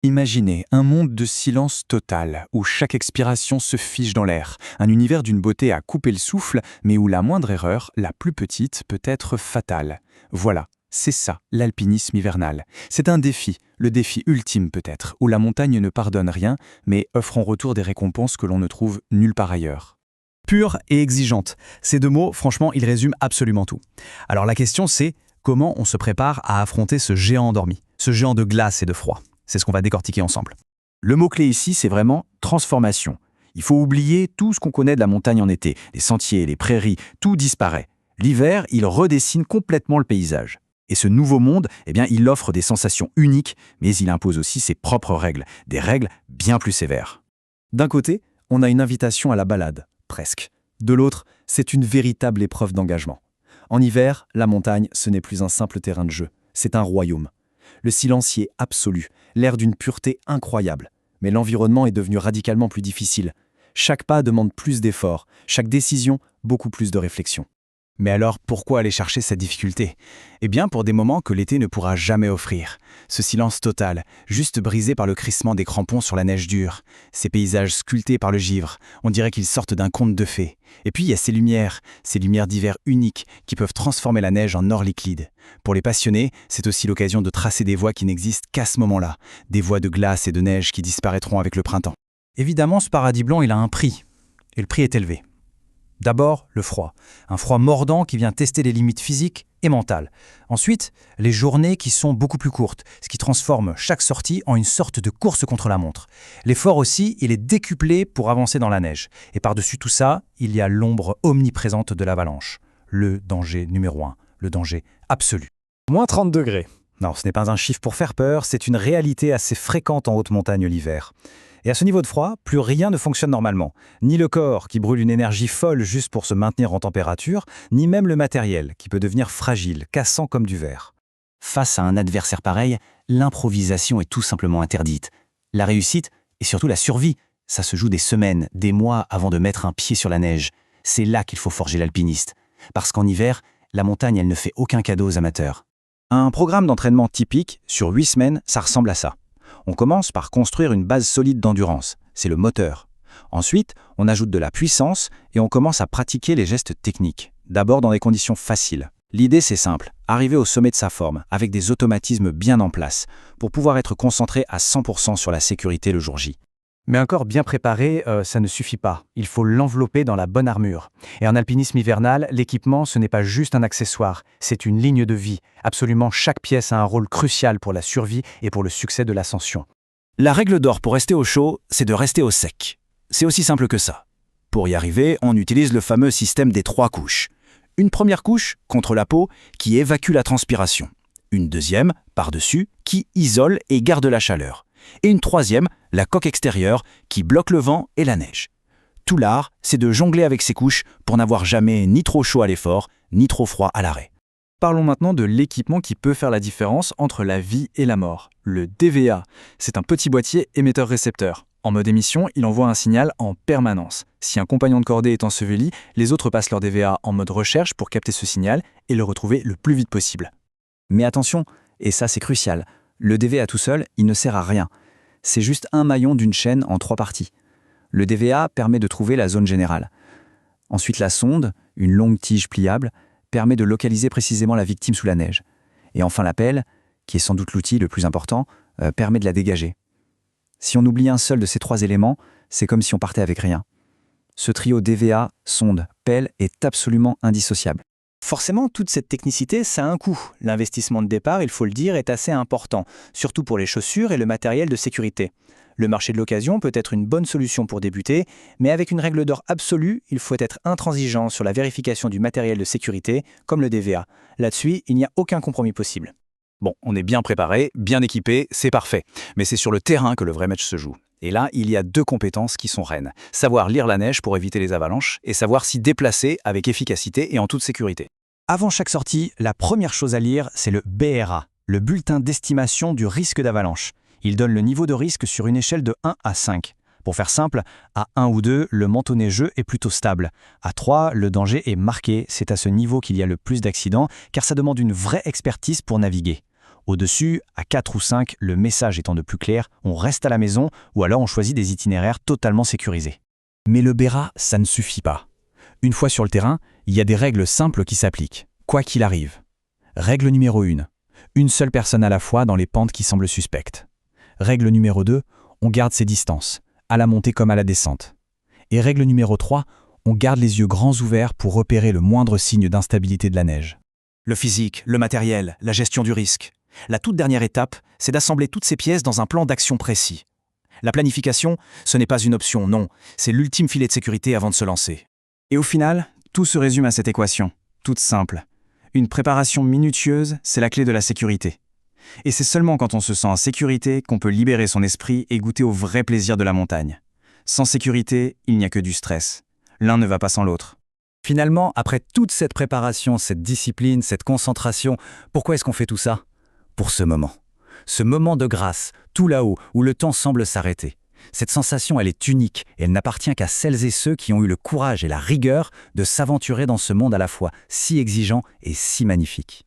Imaginez un monde de silence total, où chaque expiration se fige dans l'air, un univers d'une beauté à couper le souffle, mais où la moindre erreur, la plus petite, peut être fatale. Voilà, c'est ça, l'alpinisme hivernal. C'est un défi, le défi ultime peut-être, où la montagne ne pardonne rien, mais offre en retour des récompenses que l'on ne trouve nulle part ailleurs. Pure et exigeante. Ces deux mots, franchement, ils résument absolument tout. Alors la question c'est, comment on se prépare à affronter ce géant endormi, ce géant de glace et de froid? C'est ce qu'on va décortiquer ensemble. Le mot-clé ici, c'est vraiment transformation. Il faut oublier tout ce qu'on connaît de la montagne en été. Les sentiers, les prairies, tout disparaît. L'hiver, il redessine complètement le paysage. Et ce nouveau monde, il offre des sensations uniques, mais il impose aussi ses propres règles, des règles bien plus sévères. D'un côté, on a une invitation à la balade, presque. De l'autre, c'est une véritable épreuve d'engagement. En hiver, la montagne, ce n'est plus un simple terrain de jeu, c'est un royaume. Le silence y est absolu, l'air d'une pureté incroyable. Mais l'environnement est devenu radicalement plus difficile. Chaque pas demande plus d'efforts, chaque décision, beaucoup plus de réflexion. Mais alors, pourquoi aller chercher cette difficulté? Eh bien, pour des moments que l'été ne pourra jamais offrir. Ce silence total, juste brisé par le crissement des crampons sur la neige dure. Ces paysages sculptés par le givre, on dirait qu'ils sortent d'un conte de fées. Et puis, il y a ces lumières d'hiver uniques qui peuvent transformer la neige en or liquide. Pour les passionnés, c'est aussi l'occasion de tracer des voies qui n'existent qu'à ce moment-là. Des voies de glace et de neige qui disparaîtront avec le printemps. Évidemment, ce paradis blanc, il a un prix. Et le prix est élevé. D'abord, le froid. Un froid mordant qui vient tester les limites physiques et mentales. Ensuite, les journées qui sont beaucoup plus courtes, ce qui transforme chaque sortie en une sorte de course contre la montre. L'effort aussi, il est décuplé pour avancer dans la neige. Et par-dessus tout ça, il y a l'ombre omniprésente de l'avalanche. Le danger numéro 1, le danger absolu. Moins 30 degrés. Non, ce n'est pas un chiffre pour faire peur, c'est une réalité assez fréquente en haute montagne l'hiver. Et à ce niveau de froid, plus rien ne fonctionne normalement. Ni le corps, qui brûle une énergie folle juste pour se maintenir en température, ni même le matériel, qui peut devenir fragile, cassant comme du verre. Face à un adversaire pareil, l'improvisation est tout simplement interdite. La réussite, et surtout la survie, ça se joue des semaines, des mois avant de mettre un pied sur la neige. C'est là qu'il faut forger l'alpiniste. Parce qu'en hiver, la montagne, elle ne fait aucun cadeau aux amateurs. Un programme d'entraînement typique, sur 8 semaines, ça ressemble à ça. On commence par construire une base solide d'endurance, c'est le moteur. Ensuite, on ajoute de la puissance et on commence à pratiquer les gestes techniques, d'abord dans des conditions faciles. L'idée c'est simple, arriver au sommet de sa forme, avec des automatismes bien en place, pour pouvoir être concentré à 100% sur la sécurité le jour J. Mais un corps bien préparé, ça ne suffit pas. Il faut l'envelopper dans la bonne armure. Et en alpinisme hivernal, l'équipement, ce n'est pas juste un accessoire, c'est une ligne de vie. Absolument chaque pièce a un rôle crucial pour la survie et pour le succès de l'ascension. La règle d'or pour rester au chaud, c'est de rester au sec. C'est aussi simple que ça. Pour y arriver, on utilise le fameux système des 3 couches. Une première couche, contre la peau, qui évacue la transpiration. Une deuxième, par-dessus, qui isole et garde la chaleur. Et une troisième, la coque extérieure, qui bloque le vent et la neige. Tout l'art, c'est de jongler avec ces couches pour n'avoir jamais ni trop chaud à l'effort, ni trop froid à l'arrêt. Parlons maintenant de l'équipement qui peut faire la différence entre la vie et la mort. Le DVA, c'est un petit boîtier émetteur-récepteur. En mode émission, il envoie un signal en permanence. Si un compagnon de cordée est enseveli, les autres passent leur DVA en mode recherche pour capter ce signal et le retrouver le plus vite possible. Mais attention, et ça c'est crucial, le DVA tout seul, il ne sert à rien. C'est juste un maillon d'une chaîne en 3 parties. Le DVA permet de trouver la zone générale. Ensuite, la sonde, une longue tige pliable, permet de localiser précisément la victime sous la neige. Et enfin l'appel, qui est sans doute l'outil le plus important, permet de la dégager. Si on oublie un seul de ces 3 éléments, c'est comme si on partait avec rien. Ce trio DVA, sonde, pelle est absolument indissociable. Forcément, toute cette technicité, ça a un coût. L'investissement de départ, il faut le dire, est assez important, surtout pour les chaussures et le matériel de sécurité. Le marché de l'occasion peut être une bonne solution pour débuter, mais avec une règle d'or absolue, il faut être intransigeant sur la vérification du matériel de sécurité, comme le DVA. Là-dessus, il n'y a aucun compromis possible. Bon, on est bien préparé, bien équipé, c'est parfait. Mais c'est sur le terrain que le vrai match se joue. Et là, il y a 2 compétences qui sont reines. Savoir lire la neige pour éviter les avalanches et savoir s'y déplacer avec efficacité et en toute sécurité. Avant chaque sortie, la première chose à lire, c'est le BRA, le bulletin d'estimation du risque d'avalanche. Il donne le niveau de risque sur une échelle de 1 à 5. Pour faire simple, à 1 ou 2, le manteau neigeux est plutôt stable. À 3, le danger est marqué, c'est à ce niveau qu'il y a le plus d'accidents, car ça demande une vraie expertise pour naviguer. Au-dessus, à 4 ou 5, le message étant de plus clair, on reste à la maison ou alors on choisit des itinéraires totalement sécurisés. Mais le BERA, ça ne suffit pas. Une fois sur le terrain, il y a des règles simples qui s'appliquent, quoi qu'il arrive. Règle numéro 1. Une seule personne à la fois dans les pentes qui semblent suspectes. Règle numéro 2. On garde ses distances, à la montée comme à la descente. Et règle numéro 3. On garde les yeux grands ouverts pour repérer le moindre signe d'instabilité de la neige. Le physique, le matériel, la gestion du risque. La toute dernière étape, c'est d'assembler toutes ces pièces dans un plan d'action précis. La planification, ce n'est pas une option, non, c'est l'ultime filet de sécurité avant de se lancer. Et au final, tout se résume à cette équation, toute simple. Une préparation minutieuse, c'est la clé de la sécurité. Et c'est seulement quand on se sent en sécurité qu'on peut libérer son esprit et goûter au vrai plaisir de la montagne. Sans sécurité, il n'y a que du stress. L'un ne va pas sans l'autre. Finalement, après toute cette préparation, cette discipline, cette concentration, pourquoi est-ce qu'on fait tout ça? Pour ce moment. Ce moment de grâce, tout là-haut, où le temps semble s'arrêter. Cette sensation, elle est unique et elle n'appartient qu'à celles et ceux qui ont eu le courage et la rigueur de s'aventurer dans ce monde à la fois si exigeant et si magnifique.